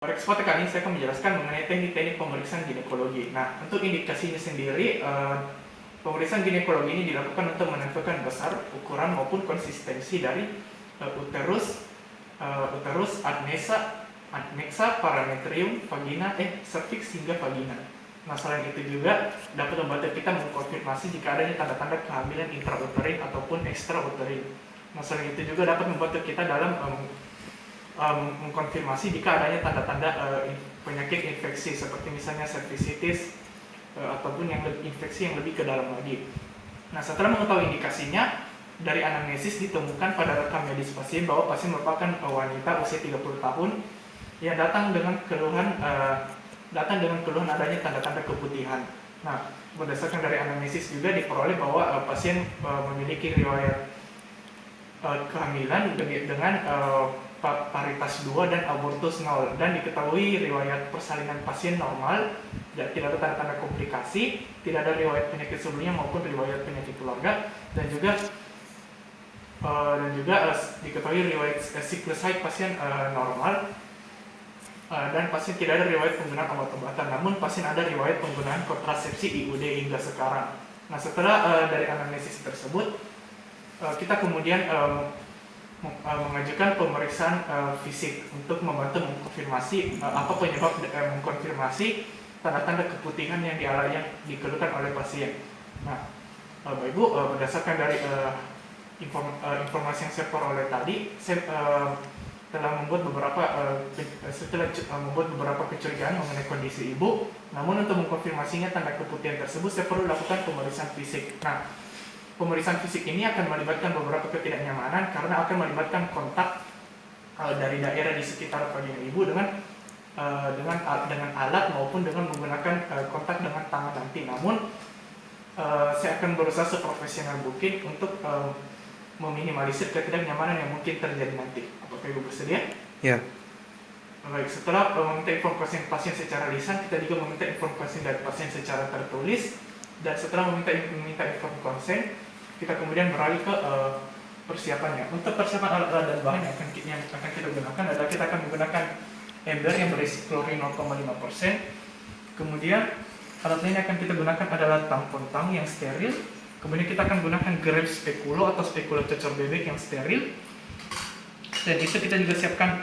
Pada kesempatan kali ini saya akan menjelaskan mengenai teknik-teknik pemeriksaan ginekologi. Nah, untuk indikasinya sendiri, pemeriksaan ginekologi ini dilakukan untuk menentukan besar, ukuran maupun konsistensi dari uterus, adnexa, parametrium, vagina, cervix hingga vagina. Nah, selain itu juga dapat membantu kita mengkonfirmasi jika adanya tanda-tanda kehamilan intrauterin ataupun extrauterin. Nah, selain itu juga dapat membantu kita dalam mengkonfirmasi jika adanya tanda-tanda penyakit infeksi seperti misalnya cervicitis ataupun infeksi yang lebih ke dalam lagi. Nah, setelah mengetahui indikasinya, dari anamnesis ditemukan pada rekam medis pasien bahwa pasien merupakan wanita usia 30 tahun yang datang dengan keluhan adanya tanda-tanda keputihan. Nah, berdasarkan dari anamnesis juga diperoleh bahwa pasien memiliki riwayat kehamilan dengan paritas 2 dan abortus 0, dan diketahui riwayat persalinan pasien normal, tidak ada tanda-tanda komplikasi, tidak ada riwayat penyakit sebelumnya maupun riwayat penyakit keluarga, dan juga diketahui riwayat siklus haid pasien normal, dan pasien tidak ada riwayat penggunaan obat-obatan, namun pasien ada riwayat penggunaan kontrasepsi IUD hingga sekarang. Nah, setelah dari anamnesis tersebut, kita kemudian mengajukan pemeriksaan fisik untuk membantu mengkonfirmasi apa penyebab mengkonfirmasi tanda-tanda keputihan yang dikeluhkan oleh pasien. Nah, Bapak Ibu, berdasarkan dari informasi yang saya peroleh tadi, saya telah membuat beberapa kecurigaan mengenai kondisi ibu. Namun untuk mengkonfirmasinya tanda keputihan tersebut, saya perlu lakukan pemeriksaan fisik. Nah, pemeriksaan fisik ini akan melibatkan beberapa ketidaknyamanan karena akan melibatkan kontak dari daerah di sekitar vagina ibu dengan alat maupun dengan menggunakan kontak dengan tangan nanti. Namun saya akan berusaha seprofesional mungkin untuk meminimalisir ketidaknyamanan yang mungkin terjadi nanti. Apakah Ibu bersedia? Ya. Baik, setelah meminta informasi pasien secara lisan, kita juga meminta informasi dari pasien secara tertulis, dan setelah meminta inform konsen, kita kemudian beralih ke persiapannya. Untuk persiapan alat-alat dan bahan yang akan kita gunakan adalah kita akan menggunakan ember yang berisi klorin 0,5%. Kemudian alat lain yang akan kita gunakan adalah tampon tang yang steril. Kemudian kita akan gunakan grep spekulo atau spekulo cocor bebek yang steril. Dan itu kita juga siapkan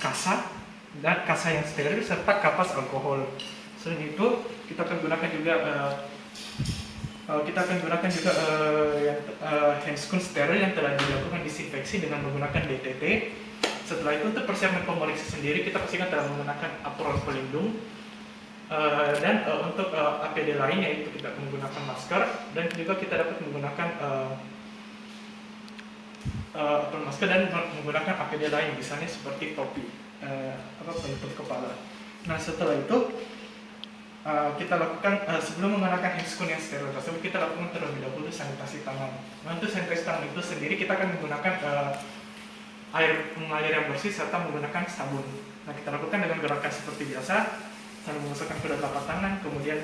kasa yang steril serta kapas alkohol. Selain itu kita akan gunakan juga handscoon steril yang telah dilakukan disinfeksi dengan menggunakan DTT. Setelah itu untuk persiapan pemeriksa sendiri, kita pastikan telah menggunakan apron pelindung, dan untuk APD lain yaitu kita menggunakan masker, dan juga kita dapat menggunakan masker dan menggunakan APD lain, misalnya seperti topi penutup kepala. Nah, setelah itu kita lakukan sebelum menggunakan handscoon yang steril tersebut, kita lakukan terlebih dahulu sanitasi tangan. Nah, untuk sanitasi tangan itu sendiri kita akan menggunakan air mengalir yang bersih serta menggunakan sabun. Nah, kita lakukan dengan gerakan seperti biasa, sambil memasukkan kedua telapak tangan, kemudian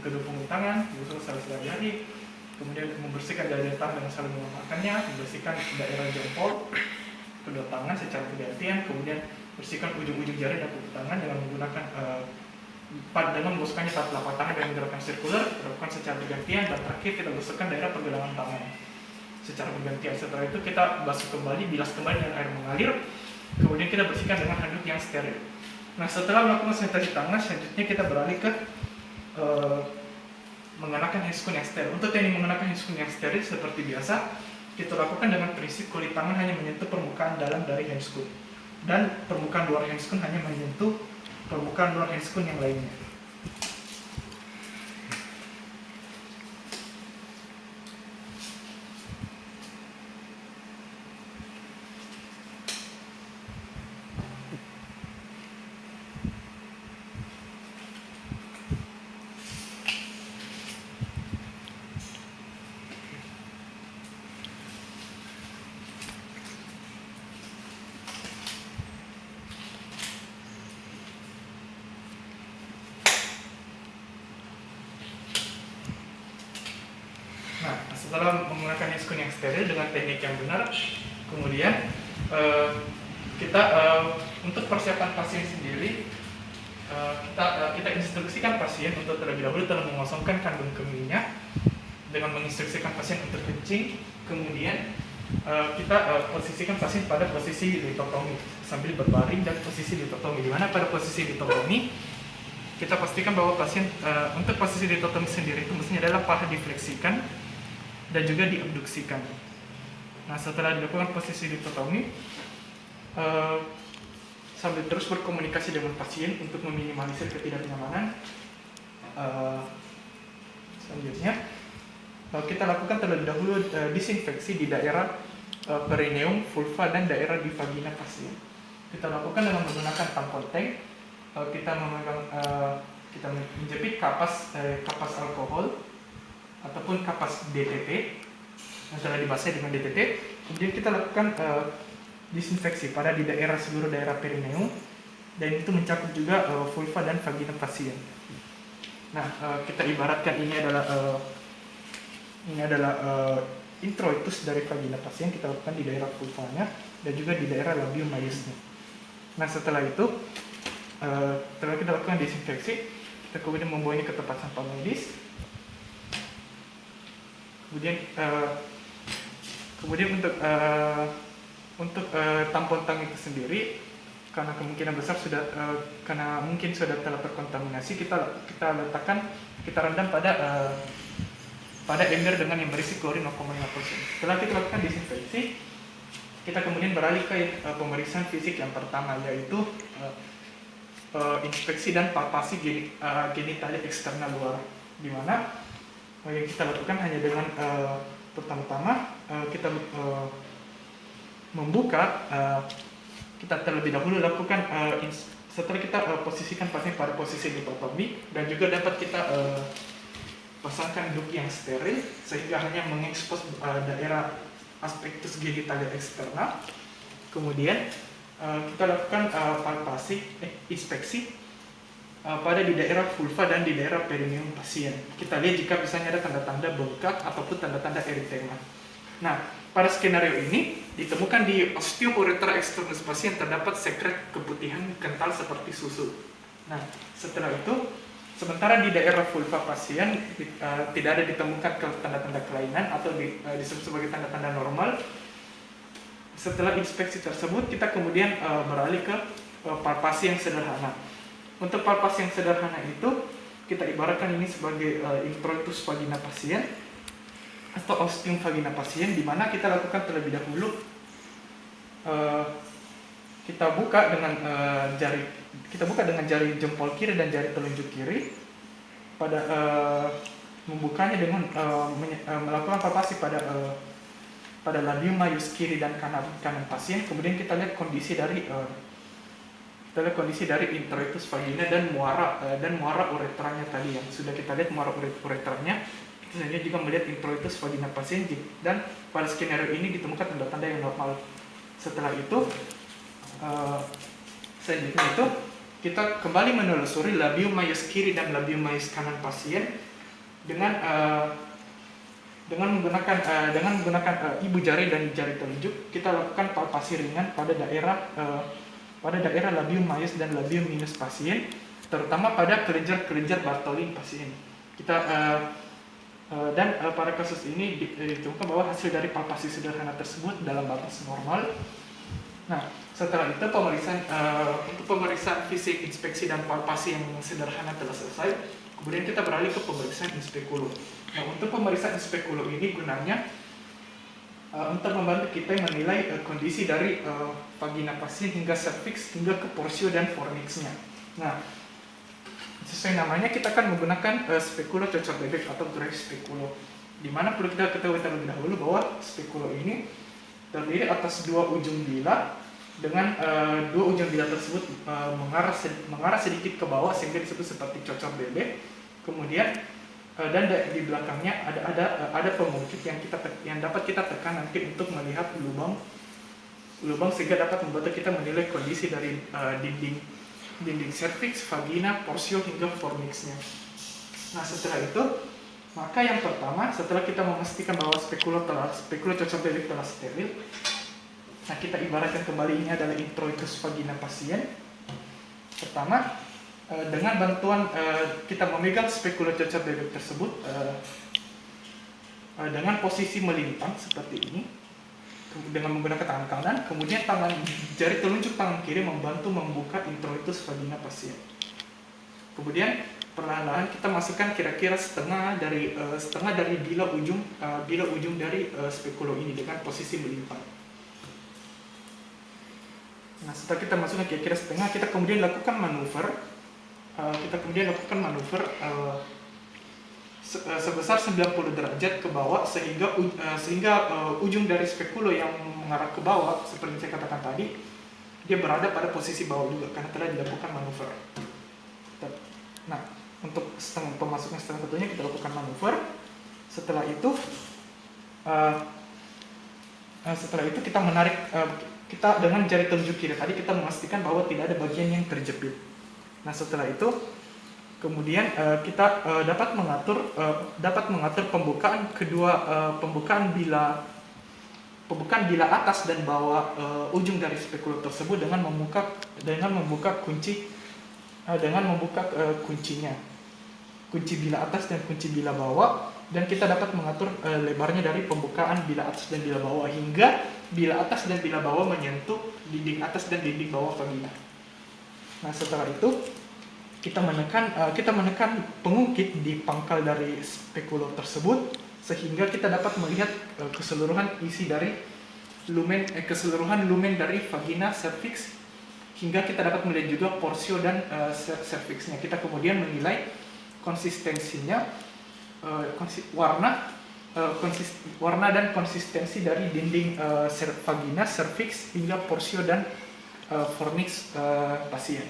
kedua punggung tangan, menggosok sela-sela jari, kemudian membersihkan jari tangan dengan saling mengemakannya, membersihkan daerah jempol kedua tangan secara bergantian, kemudian bersihkan ujung-ujung jari dan kuku tangan dengan menggunakan menggosokkannya pada telapak tangan dengan gerakan sirkular, dilakukan secara bergantian, dan terakhir kita gosokkan daerah pergelangan tangan secara bergantian. Setelah itu kita basuh kembali, bilas kembali dengan air mengalir, kemudian kita bersihkan dengan handuk yang steril. Nah, setelah melakukan sanitasi tangan, selanjutnya kita beralih ke mengenakan handscoon yang steril. Untuk teknik mengenakan handscoon yang steril seperti biasa, kita lakukan dengan prinsip kulit tangan hanya menyentuh permukaan dalam dari handscoon, dan permukaan luar handscoon hanya menyentuh permukaan luar handscoon yang lainnya. Nah, setelah menggunakan handscoon yang steril dengan teknik yang benar, kemudian kita untuk persiapan pasien sendiri sendiri, kita instruksikan pasien untuk terlebih dahulu telah mengosongkan kandung kemihnya dengan menginstruksikan pasien untuk kencing. Kemudian kita posisikan pasien pada posisi litotomi sambil berbaring dan posisi litotomi, di mana pada posisi litotomi kita pastikan bahwa pasien untuk posisi litotomi sendiri itu mestinya adalah paha difleksikan dan juga diabduksikan. Nah, setelah dilakukan posisi litotomi, sambil terus berkomunikasi dengan pasien untuk meminimalisir ketidaknyamanan, selanjutnya kita lakukan terlebih dahulu disinfeksi di daerah perineum, vulva, dan daerah di vagina pasien. Kita lakukan dengan menggunakan tampon tank. Kita menjepit kapas alkohol ataupun kapas DTT yang telah dibasahi dengan DTT. Kemudian kita lakukan disinfeksi pada di seluruh daerah perineum, dan itu mencakup juga vulva dan vagina pasien. Nah, kita ibaratkan ini adalah introitus dari vagina pasien. Kita lakukan di daerah vulvanya dan juga di daerah labium majusnya. Nah, setelah itu setelah kita lakukan disinfeksi, kita kemudian membawanya ke tempat sampah medis. Kemudian untuk tampon tang itu sendiri, karena kemungkinan besar karena mungkin sudah telah terkontaminasi, kita rendam pada ember dengan yang berisi klorin 0,5%. Setelah kita lakukan disinfeksi, kita kemudian beralih ke pemeriksaan fisik yang pertama, yaitu inspeksi dan palpasi genitalia eksternal luar, di mana yang kita lakukan hanya dengan pertama-tama kita membuka, kita terlebih dahulu lakukan setelah kita posisikan pasien pada posisi litotomi, dan juga dapat kita pasangkan duk yang steril sehingga hanya mengekspos daerah aspektus genitalia eksternal. Kemudian kita lakukan inspeksi pada di daerah vulva dan di daerah perineum pasien. Kita lihat jika misalnya ada tanda-tanda bengkak ataupun tanda-tanda eritema. Nah, pada skenario ini ditemukan di ostium uretra externus pasien terdapat sekret keputihan kental seperti susu. Nah, setelah itu, sementara di daerah vulva pasien tidak ada ditemukan tanda-tanda kelainan atau disebut sebagai tanda-tanda normal. Setelah inspeksi tersebut, kita kemudian beralih ke palpasi yang sederhana. Untuk palpasi yang sederhana itu, kita ibaratkan ini sebagai introitus vagina pasien atau ostium vagina pasien, di mana kita lakukan terlebih dahulu kita buka dengan jari jempol kiri dan jari telunjuk kiri. Pada membukanya dengan melakukan palpasi pada labium majus kiri dan kanan pasien. Kemudian kita lihat kondisi dari introitus vagina dan muara uretranya tadi yang sudah kita lihat muara uretranya. Kita selanjutnya juga melihat introitus vagina pasien, dan pada skenario ini ditemukan tanda-tanda yang normal. Setelah itu, selanjutnya itu kita kembali menelusuri labium majus kiri dan labium majus kanan pasien dengan menggunakan ibu jari dan jari telunjuk. Kita lakukan palpasi ringan pada daerah labium majus dan labium minus pasien, terutama pada kelenjar Bartholin pasien. Pada kasus ini ditemukan bahwa hasil dari palpasi sederhana tersebut dalam batas normal. Nah, setelah itu untuk pemeriksaan fisik, inspeksi, dan palpasi yang sederhana telah selesai. Kemudian kita beralih ke pemeriksaan inspekulum. Nah, untuk pemeriksaan inspekulum ini gunanya untuk membantu kita menilai kondisi dari vagina pasien hingga cervix hingga ke porsio dan fornixnya. Nah, sesuai namanya kita akan menggunakan spekulo cocok bebek atau Gray speculo, di mana perlu kita ketahui terlebih dahulu bahwa spekulo ini terdiri atas dua ujung bila, dengan dua ujung bila tersebut mengarah sedikit ke bawah sehingga disebut seperti cocok bebek. Kemudian dan di belakangnya ada pemungkit yang dapat kita tekan nanti untuk melihat lubang sehingga dapat membantu kita menilai kondisi dari dinding cervix, vagina, porsio hingga fornixnya. Nah, setelah itu, maka yang pertama, setelah kita memastikan bahwa spekulo cocok bebek telah steril, nah kita ibaratkan kembali ini adalah introitus vagina pasien. Pertama, dengan bantuan kita memegang spekula cacar bebek tersebut dengan posisi melintang seperti ini, dengan menggunakan tangan kanan, kemudian jari telunjuk tangan kiri membantu membuka introitus vagina pasien. Kemudian perlahan-lahan kita masukkan kira-kira setengah dari bila ujung dari spekulo ini dengan posisi melintang. Nah, setelah kita masukkan kira-kira setengah, kita kemudian lakukan manuver. Sebesar 90 derajat ke bawah sehingga ujung dari spekulo yang mengarah ke bawah seperti yang saya katakan tadi dia berada pada posisi bawah juga karena telah dilakukan manuver. Nah, untuk pemasukan setengah satunya kita lakukan manuver. Setelah itu kita menarik kita dengan jari telunjuk kiri tadi kita memastikan bahwa tidak ada bagian yang terjepit. Nah, setelah itu kemudian kita dapat mengatur pembukaan bila atas dan bawah ujung dari spekulo tersebut dengan membuka kuncinya, kunci bila atas dan kunci bila bawah, dan kita dapat mengatur lebarnya dari pembukaan bila atas dan bila bawah hingga bila atas dan bila bawah menyentuh dinding atas dan dinding bawah vagina. Nah, setelah itu kita menekan pengungkit di pangkal dari spekulo tersebut sehingga kita dapat melihat keseluruhan lumen dari vagina cervix, hingga kita dapat melihat juga porsio dan cervixnya. Kita kemudian menilai konsistensinya, warna dan konsistensi dari dinding vagina, cervix hingga porsio dan fornix pasien.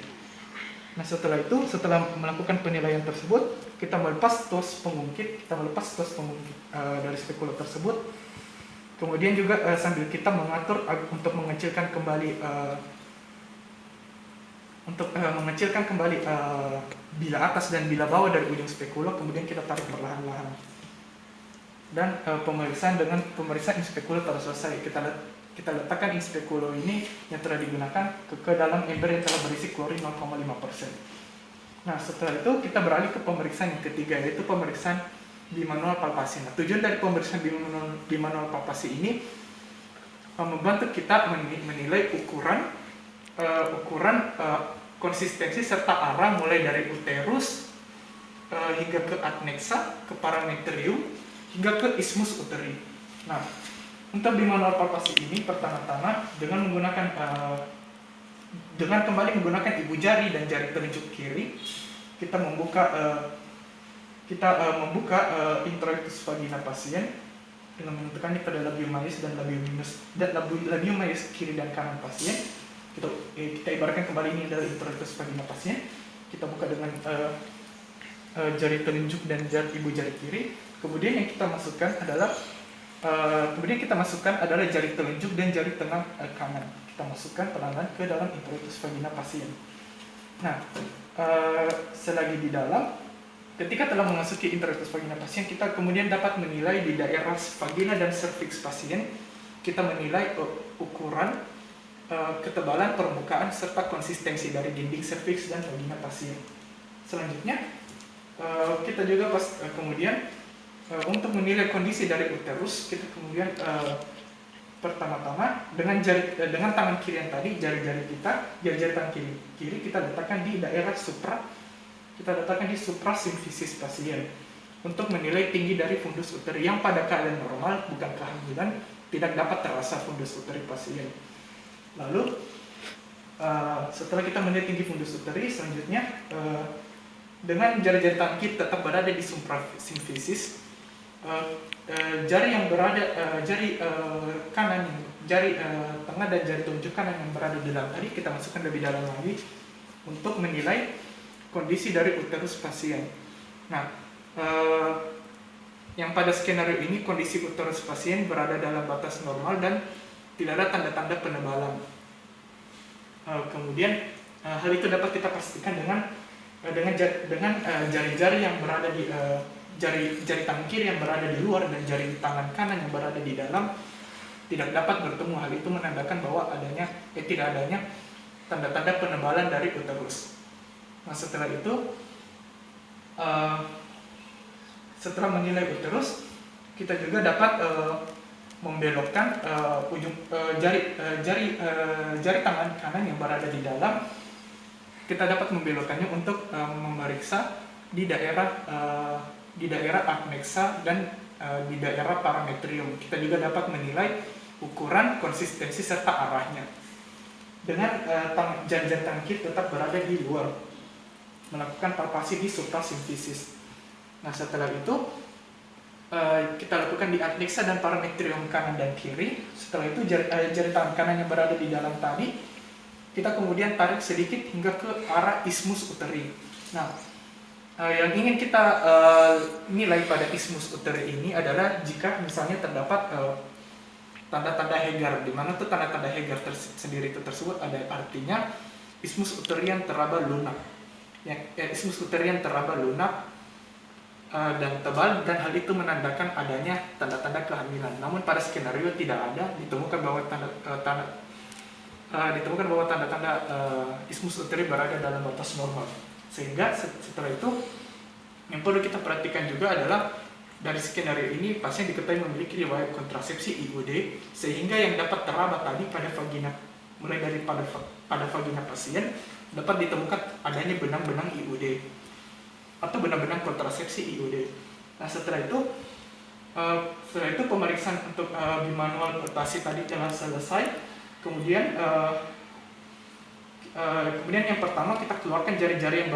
Nah, setelah melakukan penilaian tersebut, kita melepas tos pengungkit dari spekulo tersebut. Kemudian juga sambil kita mengatur untuk mengecilkan kembali bila atas dan bila bawah dari ujung spekulo, kemudian kita tarik perlahan-lahan. Dan pemeriksaan spekulo telah selesai. Kita letakkan spekulo ini yang telah digunakan ke dalam ember yang telah berisi klorin 0,5%. Nah, setelah itu kita beralih ke pemeriksaan yang ketiga, yaitu pemeriksaan bimanual palpasi. Nah, tujuan dari pemeriksaan bimanual palpasi ini membantu kita menilai ukuran konsistensi serta arah mulai dari uterus hingga ke adnexa, ke parametrium hingga ke isthmus uteri. Nah, untuk bimanual palpasi ini pertama-tama dengan kembali menggunakan ibu jari dan jari telunjuk kiri kita membuka introitus vagina pasien dengan menentukannya pada labium majus dan labium majus kiri dan kanan pasien. Kita ibaratkan kembali ini adalah introitus vagina pasien. Kita buka dengan jari telunjuk dan ibu jari kiri. Kemudian yang kita masukkan adalah jari telunjuk dan jari tengah kanan. Kita masukkan perlahan ke dalam introitus vagina pasien. Nah, selagi di dalam, ketika telah memasuki introitus vagina pasien, kita kemudian dapat menilai di daerah vagina dan cervix pasien. Kita menilai ukuran, ketebalan, permukaan, serta konsistensi dari dinding cervix dan vagina pasien. Selanjutnya, kita juga kemudian untuk menilai kondisi dari uterus, kita kemudian pertama-tama dengan tangan kiri yang tadi, jari tangan kiri kita letakkan di daerah suprasimfisis pasien untuk menilai tinggi dari fundus uteri yang pada keadaan normal bukan kehamilan tidak dapat terasa fundus uteri pasien. Lalu setelah kita menilai tinggi fundus uteri, selanjutnya dengan jari-jari tangan kiri tetap berada di suprasimfisis, jari tengah dan jari telunjuk kanan yang berada di dalam tadi kita masukkan lebih dalam lagi untuk menilai kondisi dari uterus pasien. Nah, yang pada skenario ini kondisi uterus pasien berada dalam batas normal dan tidak ada tanda-tanda penebalan. Kemudian hal itu dapat kita pastikan dengan jari-jari yang berada di jari tangan kiri yang berada di luar dan jari tangan kanan yang berada di dalam tidak dapat bertemu. Hal itu menandakan bahwa tidak adanya tanda-tanda penebalan dari uterus. Nah setelah itu, setelah menilai uterus, kita juga dapat membelokkan jari tangan kanan yang berada di dalam. Kita dapat membelokkannya untuk memeriksa di daerah adnexa dan di daerah parametrium. Kita juga dapat menilai ukuran, konsistensi serta arahnya. Dengan jari-jari tangan kiri tetap berada di luar, melakukan palpasi di suprasimfisis. Nah setelah itu kita lakukan di adnexa dan parametrium kanan dan kiri. Setelah itu jari tangan kanan yang berada di dalam tadi, kita kemudian tarik sedikit hingga ke arah isthmus uteri. Nah, yang ingin kita nilai pada isthmus uteri ini adalah jika misalnya terdapat tanda-tanda Hegar, di mana tuh tanda-tanda Hegar sendiri itu tersebut ada artinya isthmus uteri yang teraba lunak. Isthmus uteri yang teraba lunak dan tebal, dan hal itu menandakan adanya tanda-tanda kehamilan. Namun pada skenario tidak ada ditemukan bahwa tanda-tanda isthmus uteri berada dalam batas normal. Sehingga setelah itu yang perlu kita perhatikan juga adalah dari skenario ini pasien diketahui memiliki riwayat kontrasepsi IUD, sehingga yang dapat teraba tadi pada vagina, mulai dari pada vagina pasien dapat ditemukan adanya benang-benang IUD atau benang-benang kontrasepsi IUD. Nah setelah itu pemeriksaan untuk bimanual palpasi tadi telah selesai. Kemudian yang pertama kita keluarkan jari-jari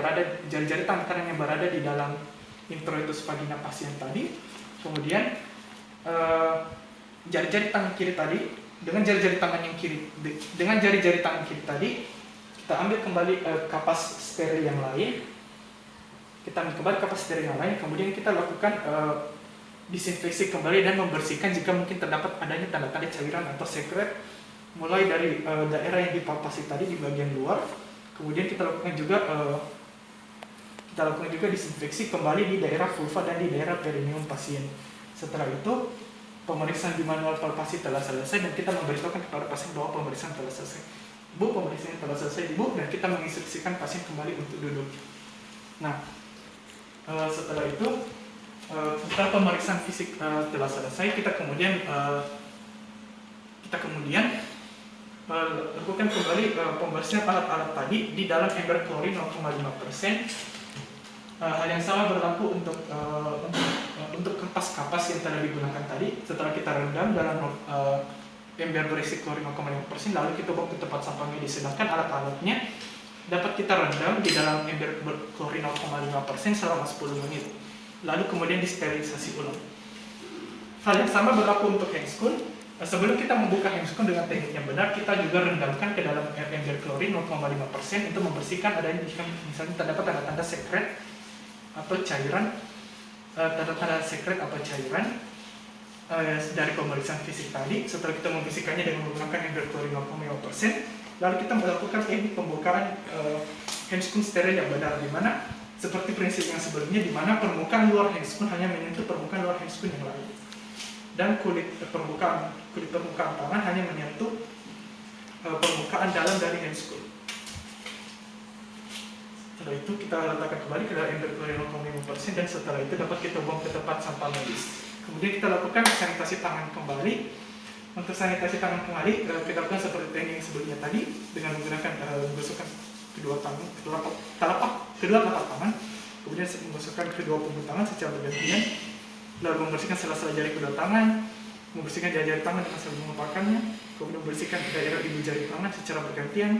tangan kanan yang berada di dalam introitus vagina pasien tadi. Kemudian jari-jari tangan kiri tadi dengan jari-jari tangan kiri tadi kita ambil kembali kapas steril yang lain. Kemudian kita lakukan disinfeksi kembali dan membersihkan jika mungkin terdapat adanya tanda-tanda cairan atau sekret, mulai dari daerah yang dipalpasi tadi di bagian luar. Kemudian kita lakukan juga disinfeksi kembali di daerah vulva dan di daerah perineum pasien. Setelah itu pemeriksaan bimanual palpasi telah selesai dan kita memberitahukan kepada pasien bahwa pemeriksaan telah selesai. Pemeriksaan telah selesai dan kita menginstruksikan pasien kembali untuk duduk. Nah setelah itu setelah pemeriksaan fisik telah selesai, kita kemudian lakukan kembali pembersihan alat-alat tadi di dalam ember klorin 0,5%. Hal yang sama berlaku untuk kapas-kapas yang telah digunakan tadi. Setelah kita rendam dalam ember berisi klorin 0,5%, lalu kita bawa ke tempat sampah medis. Sedangkan alat-alatnya dapat kita rendam di dalam ember klorin 0,5% selama 10 menit. Lalu kemudian disterilisasi ulang. Hal yang sama berlaku untuk handscoon. Sebelum kita membuka handscoon dengan teknik yang benar, kita juga rendamkan ke dalam ember klorin 0,5% untuk membersihkan adanya jika misalnya terdapat tanda-tanda sekret atau cairan, dari pemeriksaan fisik tadi. Setelah kita membersihkannya dengan menggunakan ember klorin 0,5%, lalu kita melakukan teknik pembukaan handscoon steril yang benar, di mana seperti prinsip yang sebelumnya, di mana permukaan luar handscoon hanya menyentuh permukaan luar handscoon yang lain, dan kulit permukaan tangan hanya menyentuh permukaan dalam dari handscoon. Setelah itu kita letakkan kembali ke dalam ember klorin 0,5% dan setelah itu dapat kita buang ke tempat sampah medis. Kemudian kita lakukan sanitasi tangan kembali. Untuk sanitasi tangan kembali kita lakukan seperti teknik yang sebelumnya tadi dengan menggunakan menggosokkan kedua telapak tangan, kemudian menggosokkan kedua punggung tangan secara bergantian, lalu membersihkan sela-sela jari kedua tangan, membersihkan jari-jari tangan dengan sambil memaparkannya, kemudian membersihkan daerah ibu jari tangan secara bergantian,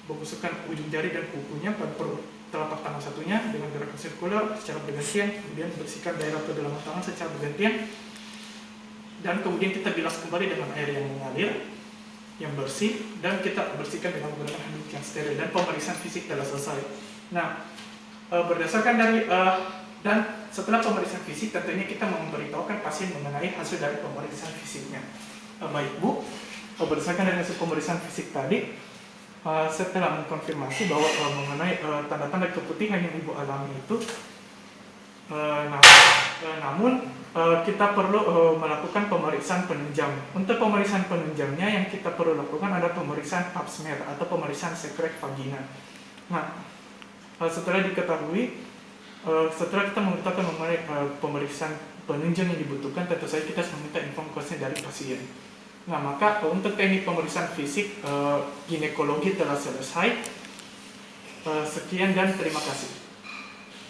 menggosokkan ujung jari dan kukunya pada telapak tangan satunya dengan gerakan sirkular secara bergantian, kemudian membersihkan daerah pedalaman tangan secara bergantian, dan kemudian kita bilas kembali dengan air yang mengalir, yang bersih, dan kita bersihkan dengan menggunakan handuk yang steril, dan pemeriksaan fisik telah selesai. Nah, berdasarkan dari dan setelah pemeriksaan fisik, tentunya kita memberitahukan pasien mengenai hasil dari pemeriksaan fisiknya. Baik Bu, berdasarkan dari hasil pemeriksaan fisik tadi, setelah mengkonfirmasi bahwa mengenai tanda-tanda keputihan yang Ibu alami itu, namun kita perlu melakukan pemeriksaan penunjang. Untuk pemeriksaan penunjangnya yang kita perlu lakukan adalah pemeriksaan pap smear atau pemeriksaan sekret vagina. Nah, Setelah diketahui, setelah kita memberitakan mengenai pemeriksaan penunjang yang dibutuhkan, tentu saja kita harus meminta informasi dari pasien. Nah, maka untuk teknik pemeriksaan fisik ginekologi telah selesai. Sekian dan terima kasih.